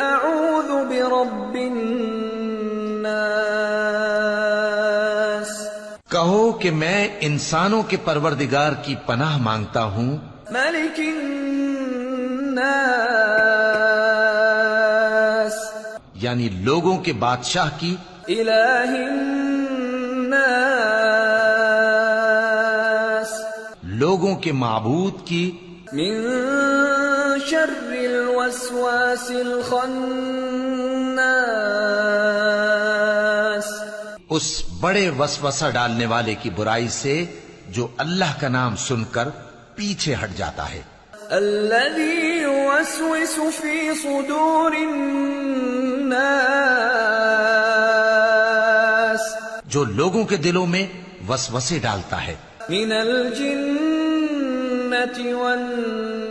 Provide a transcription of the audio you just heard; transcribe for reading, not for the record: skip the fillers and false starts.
اعوذ برب الناس، کہو کہ میں انسانوں کے پروردگار کی پناہ مانگتا ہوں، ملک الناس، یعنی لوگوں کے بادشاہ کی، الہ الناس، لوگوں کے معبود کی، من شر الوسواس الخناس، اس بڑے وسوسہ ڈالنے والے کی برائی سے جو اللہ کا نام سن کر پیچھے ہٹ جاتا ہے، الذي يوسوس في صدور الناس، جو لوگوں کے دلوں میں وسوسے ڈالتا ہے، من الجنة والناس،